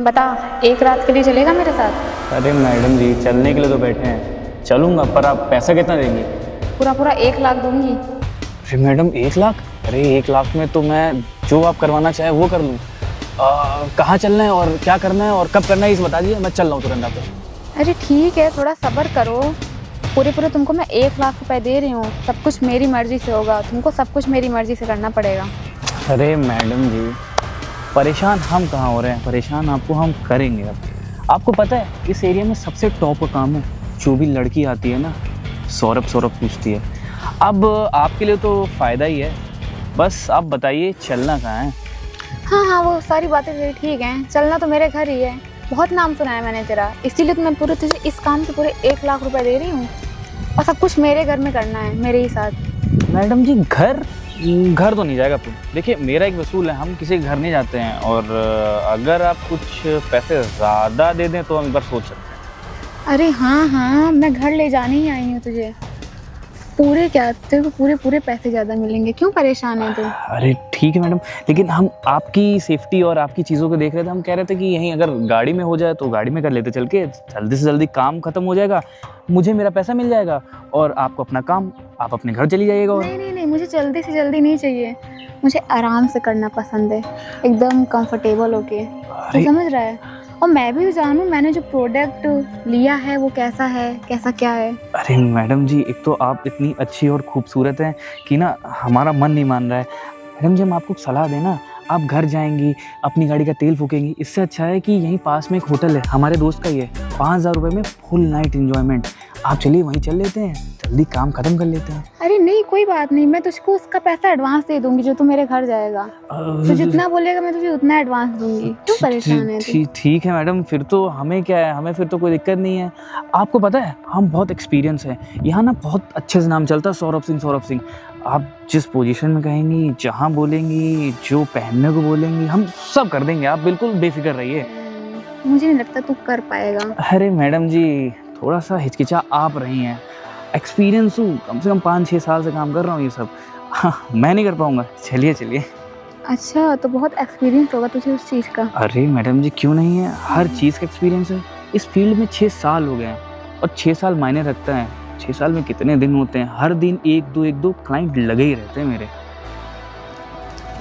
बता, एक रात के लिए चलेगा मेरे साथ? अरे मैडम जी, चलने के लिए तो बैठे हैं, चलूँगा, पर आप पैसा कितना देंगी? पूरा पूरा 1 लाख दूंगी। अरे मैडम 1 लाख? अरे 1 लाख में तो मैं जो आप करवाना चाहे वो कर लूँ। कहाँ चलना है और क्या करना है और कब करना है इस बता दीजिए, मैं चल रहा हूँ तुरंत आप पे। अरे ठीक है, थोड़ा सब्र करो। पूरे पूरे तुमको मैं 1 लाख रुपए दे रही हूँ। सब कुछ मेरी मर्जी से होगा, तुमको सब कुछ मेरी मर्जी से करना पड़ेगा। अरे मैडम जी, परेशान हम कहाँ हो रहे हैं, परेशान आपको हम करेंगे। अब आपको पता है इस एरिया में सबसे टॉप का काम है, जो भी लड़की आती है ना सौरभ सौरभ पूछती है। अब आपके लिए तो फ़ायदा ही है, बस आप बताइए चलना कहाँ है? हाँ हाँ, वो सारी बातें तेरी ठीक हैं। चलना तो मेरे घर ही है। बहुत नाम सुना है मैंने तेरा, इसीलिए तो मैं पूरे तुझे इस काम के पूरे 1 लाख रुपए दे रही हूँ। और सब कुछ मेरे घर में करना है, मेरे ही साथ। मैडम जी घर घर तो नहीं जाएगा फिर। देखिए मेरा एक वसूल है, हम किसी के घर नहीं जाते हैं, और अगर आप कुछ पैसे ज़्यादा दे दें तो हम एक बार सोच सकते हैं। अरे हाँ हाँ, मैं घर ले जाने ही आई हूँ तुझे। पूरे क्या, तेरे को पूरे पूरे पैसे ज़्यादा मिलेंगे। क्यों परेशान है तू? अरे ठीक है मैडम, लेकिन हम आपकी सेफ्टी और आपकी चीज़ों को देख रहे थे। हम कह रहे थे कि यहीं अगर गाड़ी में हो जाए तो गाड़ी में कर लेते, चल के जल्दी से जल्दी काम खत्म हो जाएगा, मुझे मेरा पैसा मिल जाएगा और आपको अपना काम, आप अपने घर चली जाइएगा। और नहीं नहीं नहीं, मुझे जल्दी से जल्दी नहीं चाहिए। मुझे आराम से करना पसंद है, एकदम कंफर्टेबल होके। तू समझ रहा है? और मैं भी जानूँ मैंने जो प्रोडक्ट लिया है वो कैसा है, कैसा क्या है। अरे मैडम जी, एक तो आप इतनी अच्छी और खूबसूरत हैं कि ना हमारा मन नहीं मान रहा है। मैडम जी हम आपको सलाह दें ना, आप घर जाएंगी, अपनी गाड़ी का तेल फूकेंगी, इससे अच्छा है कि यहीं पास में एक होटल है, हमारे दोस्त का ही है, 5,000 रुपये में फुल नाइट एंजॉयमेंट। आप चलिए वहीं चल लेते हैं, जल्दी काम खत्म कर लेते हैं। अरे नहीं, कोई बात नहीं, मैं तुझको उसका पैसा एडवांस दे दूंगी जो तू मेरे घर जाएगा। तू जितना बोलेगा मैं तुझे उतना एडवांस दूंगी। क्यों परेशान है तू? ठीक है मैडम, फिर तो हमें क्या है, हमें फिर तो कोई दिक्कत नहीं है। आपको पता है हम बहुत एक्सपीरियंस है यहाँ ना, बहुत अच्छे से नाम चलता है सौरभ सिंह, सौरभ सिंह। आप जिस पोजीशन में कहेंगी, जहाँ बोलेंगी, जो पहनने को बोलेंगी, हम सब कर देंगे, आप बिल्कुल बेफिक्र रहिए। मुझे नहीं लगता तू कर पाएगा। अरे मैडम जी, थोड़ा सा हिचकिचा आप रही हैं, एक्सपीरियंस हूँ, कम से कम 5-6 साल से काम कर रहा हूँ ये सब। हाँ, मैं नहीं कर पाऊँगा। चलिए चलिए। अच्छा, तो बहुत एक्सपीरियंस होगा तुझे उस चीज़ का। अरे मैडम जी क्यों नहीं है, हर चीज़ का एक्सपीरियंस है। इस फील्ड में 6 साल हो गए हैं और 6 साल मायने रखता है। 6 साल में कितने दिन होते हैं, हर दिन एक दो क्लाइंट लगे ही रहते हैं मेरे।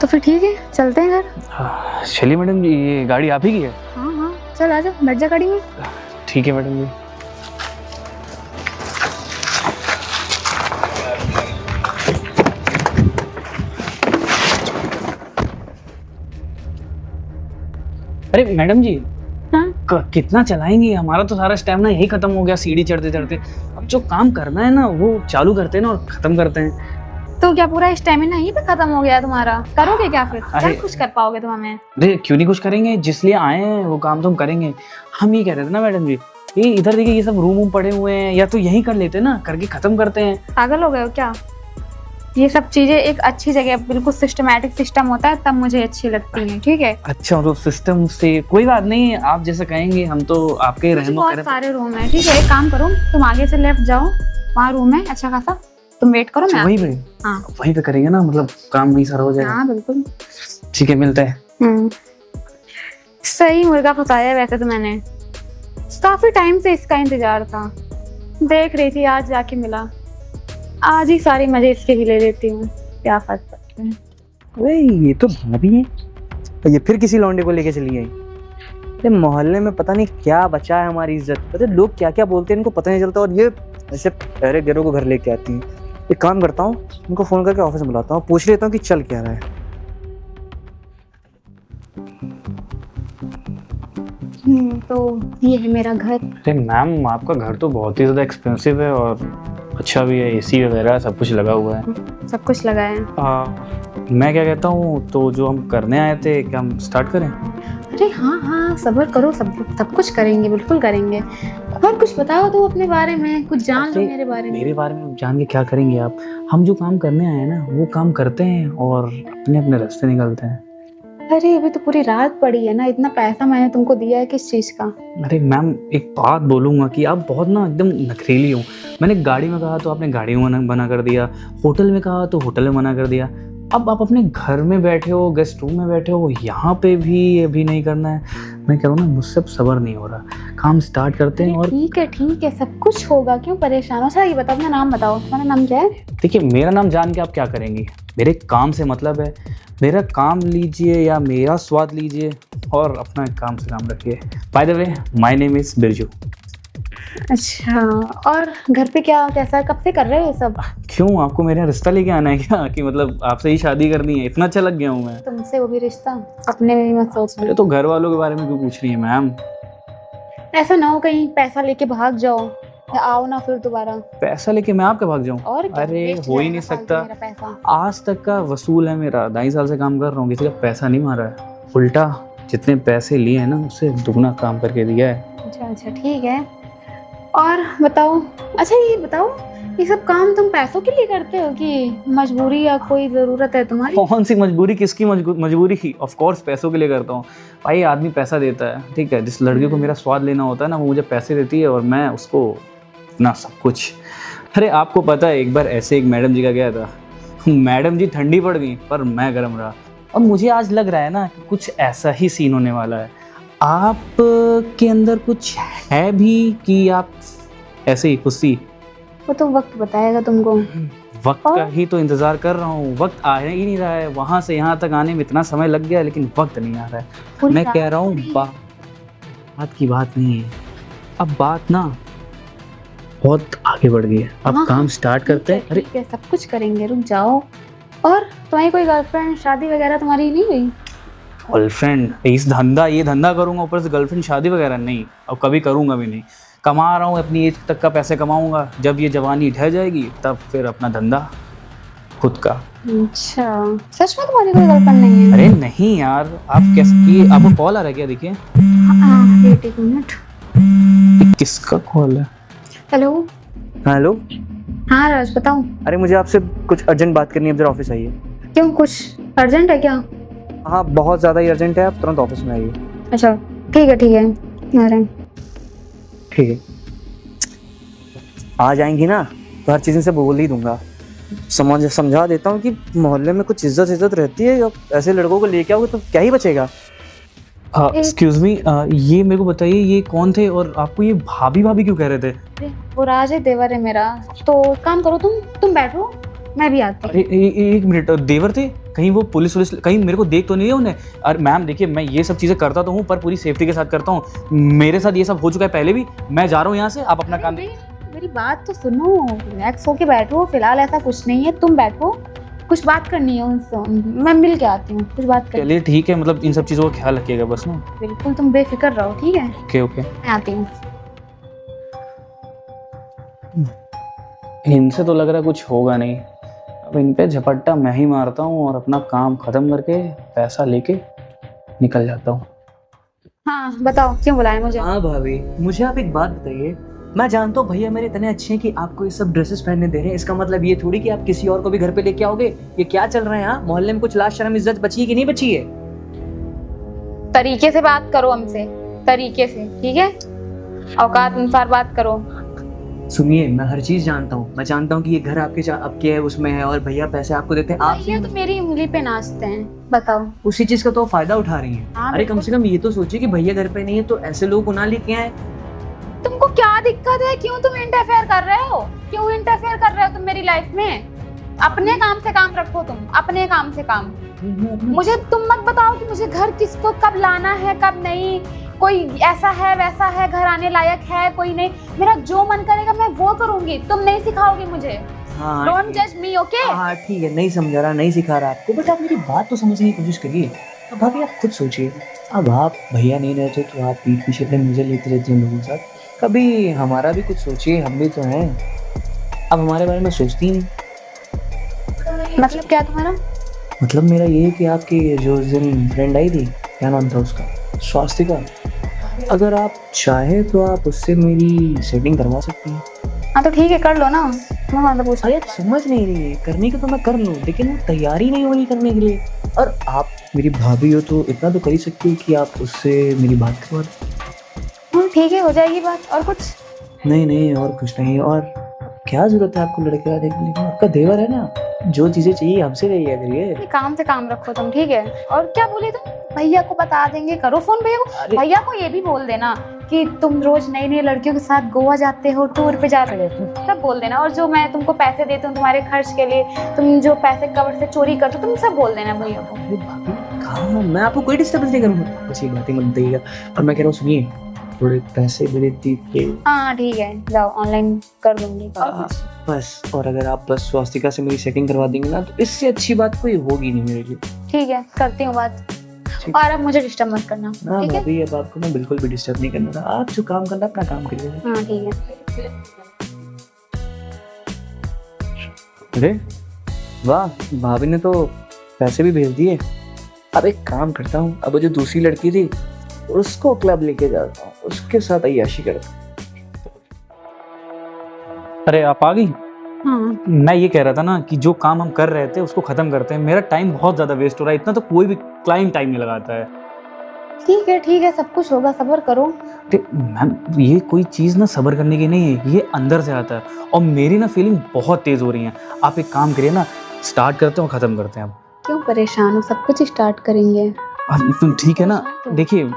तो फिर ठीक है, चलते हैं घर। चलिए मैडम जी, ये गाड़ी आप ही की है? हाँ हाँ, चल आजा, बैठ जा गाड़ी में। ठीक है मैडम जी। अरे मैडम जी, हाँ? कितना चलाएंगे, हमारा तो सारा स्टैमिना यही खत्म हो गया सीढ़ी चढ़ते चढ़ते। अब जो काम करना है ना वो चालू करते हैं ना और खत्म करते हैं। तो क्या पूरा स्टेमिना यहीं पे खत्म हो गया तुम्हारा? करोगे क्या फिर? क्या अरे कुछ कर पाओगे तुम हमें? अरे क्यों नहीं कुछ करेंगे, जिस लिए आए हैं वो काम तो हम करेंगे। हम ये कह रहे थे ना मैडम जी, ये इधर देखिए ये सब रूम पड़े हुए हैं, या तो यहीं कर लेते ना, करके खत्म करते हैं। पागल हो गए हो क्या? ये सब चीजें एक अच्छी जगह, बिल्कुल सिस्टमैटिक सिस्टम होता है, तब मुझे अच्छी लगती है। ठीक है? अच्छा, तो सिस्टम से कोई बात नहीं, आप जैसा कहेंगे, हम तो आपके रहनुमा बहुत सारे रूम है। ठीक है, एक काम करो, तुम आगे से लेफ्ट जाओ, वहाँ रूम है अच्छा खासा, तुम वेट करो, मैं वहीं पे। हाँ वहीं पे करेंगे ना, मतलब काम वहीं सारा हो जाएगा। हाँ बिल्कुल। ठीक है, मिलते हैं। सही मुर्गा फंसाया वैसे तो मैंने, काफी टाइम से इसका इंतजार था, देख रही थी, आज जाके मिला। आज ही सारे मजे इसके भी ले लेती हूँ, क्या फर्क पड़ता है। अरे ये तो भाभी है, ये फिर किसी लौंडे को लेके चली गई। अरे मोहल्ले में पता नहीं क्या बचा है हमारी इज्जत, पता है लोग क्या क्या बोलते हैं इनको पता नहीं चलता, और ये ऐसे पहरे गिरों को घर लेके आती है। एक काम करता हूँ, इनको फोन करके ऑफिस में बुलाता हूँ, पूछ लेता हूँ कि चल क्या रहा है। तो ये है मेरा घर। अरे मैम, आपका घर तो बहुत ही ज़्यादा एक्सपेंसिव है और अच्छा भी है, एसी वगैरह सब कुछ लगा हुआ है। सब कुछ लगा है। मैं क्या कहता हूँ, तो जो हम करने आए थे क्या हम स्टार्ट करें? अरे हाँ हाँ, सब्र करो, सब कुछ करेंगे, बिल्कुल करेंगे। और कुछ बताओ तो अपने बारे में, कुछ जान लो मेरे बारे में। मेरे बारे में जान के क्या करेंगे आप? हम जो काम करने आए हैं ना वो काम करते हैं और अपने अपने रास्ते निकलते हैं। अरे अभी तो पूरी रात पड़ी है ना, इतना पैसा मैंने तुमको दिया है किस चीज का? अरे मैम, एक बात बोलूँगा कि आप बहुत ना एकदम नखरेली हो। मैंने गाड़ी में कहा तो आपने गाड़ी में मना कर दिया, होटल में कहा तो होटल में मना कर दिया। अब आप अपने घर में बैठे हो, गेस्ट रूम में बैठे हो, यहाँ पे भी अभी नहीं करना है। मैं कह रहा हूँ ना, मुझसे अब सब्र नहीं हो रहा, काम स्टार्ट करते हैं। और ठीक है, सब कुछ होगा, क्यों परेशान हो। अच्छा ये बताओ, अपना नाम बताओ, तुम्हारा नाम क्या है? देखिए, मेरा नाम जान के आप क्या करेंगी? मेरे काम से मतलब है। मेरा काम लीजिए या मेरा स्वाद लीजिए और अपना काम से काम रखिए। By the way, my name is Birju. अच्छा, और घर पे क्या कैसा, कब से कर रहे हो ये सब? क्यों, आपको मेरे यहाँ रिश्ता लेके आना है क्या? कि मतलब आपसे ही शादी करनी है? इतना अच्छा लग गया हूँ मैं। तुमसे वो भी रिश्ता, अपने में भी मत सोच अरे लो। तो घर वालों के बारे में क्यों पूछ रही है मैम? ऐसा ना हो कहीं पैसा लेके भाग जाओ या आओ ना फिर दोबारा। पैसा लेके मैं आपके भाग जाऊँ? और क्या, अरे waste हो ही जाएगा नहीं फालतू सकता। मेरा पैसा। आज तक का वसूल है मेरा, 2.5 साल से काम कर रहा हूँ, किसी का पैसा नहीं मारा है। उल्टा जितने पैसे लिए हैं ना, उससे दुगना काम करके दिया है। अच्छा ठीक है, और बताओ। अच्छा ये बताओ, ये सब काम तुम पैसों के लिए करते हो कि मजबूरी या कोई ज़रूरत है तुम्हारी? कौन सी मजबूरी, किसकी मजबूरी की? ऑफ कोर्स पैसों के लिए करता हूँ। भाई आदमी पैसा देता है, ठीक है, जिस लड़की को मेरा स्वाद लेना होता है ना, वो मुझे पैसे देती है और मैं उसको ना सब कुछ। अरे आपको पता है, एक बार ऐसे एक मैडम जी का गया था, मैडम जी ठंडी पड़ गई पर मैं गर्म रहा। और मुझे आज लग रहा है ना कि कुछ ऐसा ही सीन होने वाला है। आप के अंदर कुछ है भी कि आप ऐसे ही खुशी? वो तो वक्त बताएगा तुमको। वक्त का ही तो इंतजार कर रहा हूँ, वक्त आ ही नहीं रहा है। वहां से यहाँ तक आने में इतना समय लग गया, लेकिन वक्त नहीं आ रहा है। मैं कह रहा हूँ बात की बात नहीं है, अब बात ना बहुत आगे बढ़ गई है। अब हाँ, काम स्टार्ट करते हैं। अरे ठीक है, सब कुछ करेंगे, रुक जाओ। और तुम्हारी कोई गर्लफ्रेंड शादी वगैरह तुम्हारी नहीं हुई? गर्लफ्रेंड, ये धंधा करूंगा, ऊपर से गर्लफ्रेंड शादी वगैरह नहीं, अब कभी करूंगा भी नहीं। कमा रहा हूँ, अपनी एज तक का पैसे कमाऊंगा, जब ये जवानी ढह जाएगी तब फिर अपना धंधा खुद का। अच्छा, सच में तुम्हारी कोई गर्लफ्रेंड नहीं है? अरे नहीं यार, आप कैसे, आपको कॉल आ रहा है क्या? देखिए। हाँ, वेट एक मिनट। किसका कॉल है? हेलो। हेलो। हाँ राज, बताओ। अरे मुझे आपसे कुछ अर्जेंट बात करनी है, जरा ऑफिस आइए। क्यों, कुछ अर्जेंट है क्या? हाँ बहुत ज़्यादा ही अर्जेंट है, आप तुरंत ऑफिस में आइए। अच्छा ठीक है, आ रहे हैं। ठीक है, आ जाएंगी ना तो हर चीज़ से बोल ही दूंगा। समझा देता हूँ कि मोहल्ले में कुछ इज्जत रहती है, अब ऐसे लड़कों को लेके आओगे तो क्या ही बचेगा। एक्सक्यूज मी, ये मेरे को बताइए, ये कौन थे और आपको ये भाभी भाभी क्यों कह रहे थे? अरे, वो राज है, देवर है मेरा। तो काम करो, तुम बैठो, मैं भी आती हूँ। अरे एक मिनट, देवर थे? कहीं वो पुलिस कहीं मेरे को देख तो नहीं है उन्हें? अरे मैम देखिए, मैं ये सब चीज़ें करता तो हूँ पर पूरी सेफ्टी के साथ करता हूँ। मेरे साथ ये सब हो चुका है पहले भी। मैं जा रहा हूँ यहाँ से, आप अपना काम। मेरी बात तो सुनो, रिलैक्स होके बैठो। फिलहाल ऐसा कुछ नहीं है, तुम बैठो, कुछ बात करनी है उनसे, मैं मिल के आती हूँ, कुछ बात कर। चलिए ठीक है, मतलब इन सब चीज़ों का ख्याल रखिएगा बस ना। बिल्कुल, तुम बेफिक्र रहो, ठीक है? ओके ओके, मैं आती हूँ। इनसे तो लग रहा है कुछ होगा नहीं। अब इन पे झपट्टा मैं ही मारता हूँ और अपना काम खत्म करके पैसा लेके निकल जाता हूँ। हाँ बताओ, क्यों बुलाया मुझे? हाँ भाभी, मुझे आप एक बात बताइए। मैं जानता हूँ भैया मेरे इतने अच्छे हैं कि आपको ये सब ड्रेसेस पहनने दे रहे हैं, इसका मतलब ये थोड़ी कि आप किसी और को भी घर पे लेके आओगे। ये क्या चल रहा है यहाँ मोहल्ले में? कुछ लाज शर्म इज्जत बची है कि नहीं बची है? तरीके से बात करो हमसे, तरीके से, ठीक है? औकात अनुसार बात करो। सुनिए, मैं हर चीज जानता हूँ। मैं जानता हूँ कि ये घर आपके है, उसमें है, और भैया पैसे आपको देते हैं। आप ये तो मेरी उंगली पे नाचते हैं, बताओ। उसी चीज का तो फायदा उठा रही हैं। हाँ, अरे कम से कम ये तो सोचिए कि भैया घर पे नहीं है तो ऐसे लोग उन्हें लेके आए। तुमको क्या दिक्कत है? क्यों तुम इंटरफेयर कर रहे हो? क्यों इंटरफेयर कर रहे हो तुम मेरी लाइफ में? अपने काम से काम रखो, तुम अपने काम से काम। मुझे तुम मत बताओ कि मुझे घर किसको कब लाना है कब नहीं। कोई ऐसा है वैसा है, घर आने लायक है कोई नहीं। मेरा जो मन करेगा मैं वो करूंगी, तुम नहीं सिखाओगे मुझे। डोंट जज मी, ओके? हाँ ठीक है, नहीं समझा रहा, नहीं सिखा रहा आपको, बट आप मेरी बात तो समझने की कोशिश करिए। अब भाभी आप खुद सोचिए, अब आप भैया नहीं रहते तो आप पीठ पीछे अपने मुझे लेते रहते हैं लोगों के साथ। कभी हमारा भी कुछ सोचिए, हम भी तो हैं। अब हमारे बारे में सोचती ही नहीं। मतलब क्या तुम्हारा? मतलब मेरा ये है कि आपकी जो उस दिन फ्रेंड आई थी, क्या नाम था उसका, स्वास्तिका, अगर आप चाहे तो आप उससे मेरी सेटिंग करवा सकती हैं। हाँ तो ठीक है, कर लो ना। मैं मतलब पूछ अरे समझ नहीं रही है, करने को तो मैं कर लूँ लेकिन वो तैयारी नहीं हो रही करने के लिए। और आप मेरी भाभी हो तो इतना तो कर ही सकती हो कि आप उससे मेरी बात करवा दो। हाँ ठीक है, हो जाएगी बात। और कुछ? नहीं नहीं, और कुछ नहीं। और क्या जरूरत है आपको लड़के का देखने की? आपका देवर है ना। जो चीजें चाहिए हमसे ले लिया करिए। ये काम से काम रखो तुम, ठीक है? और क्या बोले तुम? भैया को बता देंगे, करो फोन भैया को। अरे भैया को ये भी बोल देना कि तुम रोज नई नई लड़कियों के साथ गोवा जाते हो, टूर पे जाते हो, सब बोल देना। और जो मैं तुमको पैसे देती हूँ तुम्हारे खर्च के लिए, तुम जो पैसे कवर से चोरी करते हो, तुम सब बोल देना भैया को। अरे भाभी कहाँ, मैं आपको कोई डिस्टर्बेंस नहीं करूँगा, बस ये बातें मत बताइएगा। और मैं कह रहा हूँ सुनिए, थोड़े पैसे मेरे दीजिए। हाँ ठीक है, जाओ ऑनलाइन कर दूंगी। और कुछ? बस, और अगर आप बस स्वास्तिका से मेरी सेटिंग करवा देंगे ना, तो इससे अच्छी बात कोई होगी नहीं मेरे लिए। ठीक है, करती हूँ बात। ठीक। और अब मुझे डिस्टर्ब मत करना, हाँ ठीक है? भाभी, अब आपको मैं बिल्कुल भी डिस्टर्ब नहीं करना था। आप जो काम करना अपना काम करिए। हाँ ठीक है। अरे वाह, भाभी ने तो पैसे भी भेज दिए। अब एक काम करता हूँ, अब वो जो दूसरी लड़की थी उसको क्लब लेके जाता हूँ, उसके साथ अय्याशी करता हूँ। अरे आप आ गई? हाँ मैं ये कह रहा था ना कि जो काम हम कर रहे थे उसको ख़त्म करते हैं। मेरा टाइम बहुत ज़्यादा वेस्ट हो रहा है, इतना तो कोई भी क्लाइंट टाइम नहीं लगाता है। ठीक है, सब कुछ होगा, सब्र करो। मैम ये कोई चीज़ ना सब्र करने की नहीं है, ये अंदर से आता है और मेरी ना फीलिंग बहुत तेज़ हो रही है। आप एक काम करिए ना, स्टार्ट करते हैं और ख़त्म करते हैं। अब क्यों परेशान हो, सब कुछ स्टार्ट करेंगे। तुम ठीक है ना? देखिए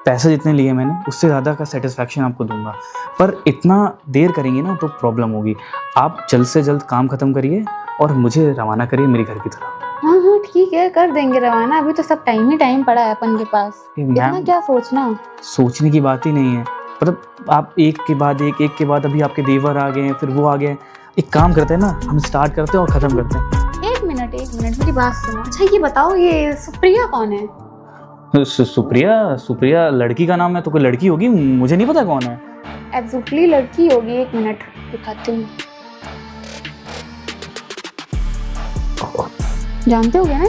पैसे जितने लिए मैंने उससे ज़्यादा का सेटिस्फैक्शन आपको दूंगा, पर इतना देर करेंगे ना तो प्रॉब्लम होगी। आप जल्द से जल्द काम ख़त्म करिए और मुझे रवाना करिए मेरे घर की तरफ। हाँ ठीक है, कर देंगे रवाना। अभी तो सब टाइम ही टाइम पड़ा है अपन के पास, इतना मैम क्या सोचना। सोचने की बात ही नहीं है, मतलब आप एक के बाद एक के बाद अभी आपके देवर आ गए हैं, फिर वो आ गए हैं। एक काम करते हैं ना, हम स्टार्ट करते हैं और ख़त्म करते हैं। एक मिनट मेरी बात सुनो। अच्छा ये बताओ, ये सुप्रिया कौन है? सुप्रिया लड़की का नाम है तो कोई लड़की होगी, मुझे नहीं पता कौन है। एब्सोल्युटली लड़की होगी। एक मिनट दिखाती हूँ। जानते होगे ना?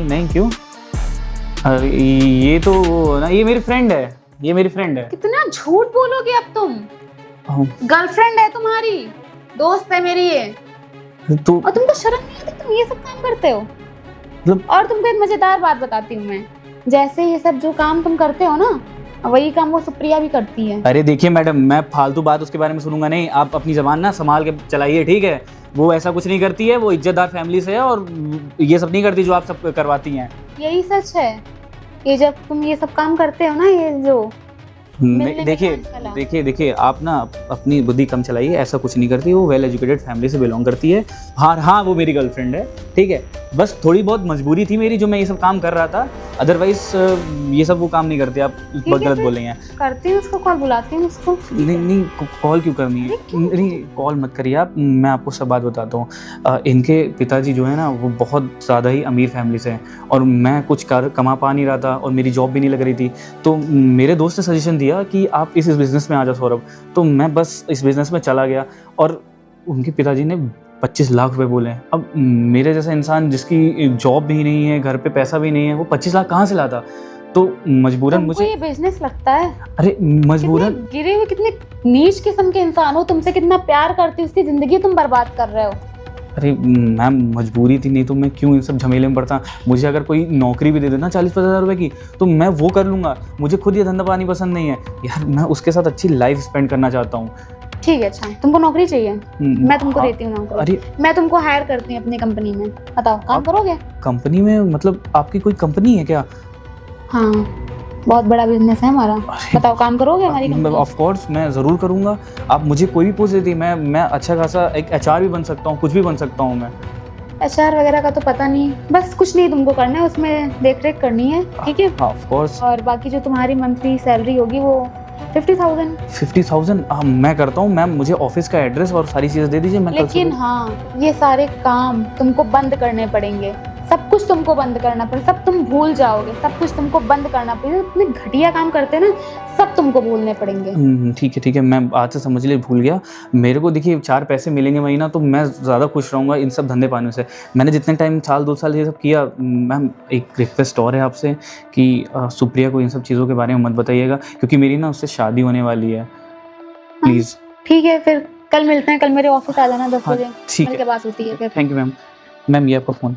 नहीं क्यों? अरे ये तो ना, ये मेरी फ्रेंड है। कितना झूठ बोलोगे अब तुम। गर्लफ्रेंड है तुम्हारी, दोस्त है मेरी ये। तो और तुमको शर्म नहीं आती? तुम ये सब काम करते हो। मतलब और तुमको एक मजेदार बात बताती हूँ मैं, जैसे ये सब जो काम तुम करते हो ना, वही काम वो सुप्रिया भी करती है। अरे देखिए मैडम, मैं फालतू बात उसके बारे में सुनूंगा नहीं। आप अपनी जबान ना संभाल के चलाइए, ठीक है? वो ऐसा कुछ नहीं करती है, वो इज्जतदार फैमिली से है और ये सब नहीं करती जो आप सब करवाती हैं। यही सच है। ये जब तुम ये सब काम करते हो ना, ये जो मिलने में देखिए आप ना अपनी बुद्धि कम चलाइए, ऐसा कुछ नहीं करती। वो वेल एजुकेटेड फैमिली से बिलोंग करती है। हाँ वो मेरी गर्लफ्रेंड है, ठीक है? बस थोड़ी बहुत मजबूरी थी मेरी जो मैं ये सब काम कर रहा था, अदरवाइज ये सब वो काम नहीं करते। आप गलत बोल रही हैं। करती हूँ उसको, कॉल बुलाती हूँ उसको। नहीं कॉल क्यों करनी है? नहीं कॉल मत करिए आप, मैं आपको सब बात बताता हूँ। इनके पिताजी जो है ना, वो बहुत ज़्यादा ही अमीर फैमिली से हैं और मैं कुछ कमा पा नहीं रहा था और मेरी जॉब भी नहीं लग रही थी। तो मेरे दोस्त ने सजेशन दिया कि आप इस बिज़नेस में आ जाओ सौरभ। तो मैं बस इस बिज़नेस में चला गया और उनके पिताजी ने 25 लाख रुपए बोले। अब मेरे जैसा इंसान जिसकी जॉब भी नहीं है, घर पे पैसा भी नहीं है, वो 25 लाख कहाँ से लाता? तो मजबूरन मुझे ये बिजनेस लगता है। अरे मजबूरन गिरे हुए कितने नीच किस्म के इंसान हो, तुमसे कितना प्यार करती, उसकी जिंदगी तुम बर्बाद कर रहे हो। अरे मैम मजबूरी थी, नहीं तो मैं क्यों इन सब झमेले में पड़ता। मुझे अगर कोई नौकरी भी दे देना 40-50 हज़ार रुपये की, तो मैं वो कर लूँगा। मुझे खुद ये धंधा पानी पसंद नहीं है यार, मैं उसके साथ अच्छी लाइफ स्पेंड करना चाहता हूँ। ठीक है, अच्छा तुमको नौकरी चाहिए, मैं तुमको देती हूँ नौकरी। अरे मैं तुमको हायर करती हूँ अपनी कंपनी में, बताओ काम करोगे? कंपनी में? मतलब आपकी कोई कंपनी है क्या? हाँ बहुत बड़ा बिजनेस है हमारा, बताओ काम करोगे हमारी कंपनी? ऑफ कोर्स मैं ज़रूर करूँगा। आप मुझे कोई भी पोस्ट देती, मैं अच्छा खासा एक HR भी बन सकता हूँ, कुछ भी बन सकता हूँ मैं। HR वगैरह का तो पता नहीं, बस कुछ नहीं तुमको करना है, उसमें देख रेख करनी है, ठीक है? Of course. और बाकी जो तुम्हारी मंथली सैलरी होगी वो 50,000। 50,000 मैं करता हूँ मैम। मुझे ऑफिस का एड्रेस और सारी चीज़ें दे दीजिए, मैं लेकिन हाँ ये सारे काम तुमको बंद करने पड़ेंगे, सब कुछ तुमको बंद करना पड़ेगा, सब तुम भूल जाओगे, सब कुछ तुमको बंद करना पड़ेगा। इतने घटिया काम करते हैं ना, सब तुमको भूलने पड़ेंगे। ठीक है, मैं आज से समझ लिए भूल गया। मेरे को देखिए 4 पैसे मिलेंगे महीना तो मैं ज़्यादा खुश रहूँगा इन सब धंधे पाने से। मैंने जितने टाइम 2 साल ये सब किया। मैम एक रिक्वेस्ट और है आपसे कि सुप्रिया को इन सब चीज़ों के बारे में मत बताइएगा, क्योंकि मेरी ना उससे शादी होने वाली है। प्लीज़। ठीक है, फिर कल मिलते हैं, कल मेरे ऑफिस आ जाना 10 बजे। ठीक है, मिलके बात होती है फिर। Thank you ma'am. ये आपका फ़ोन।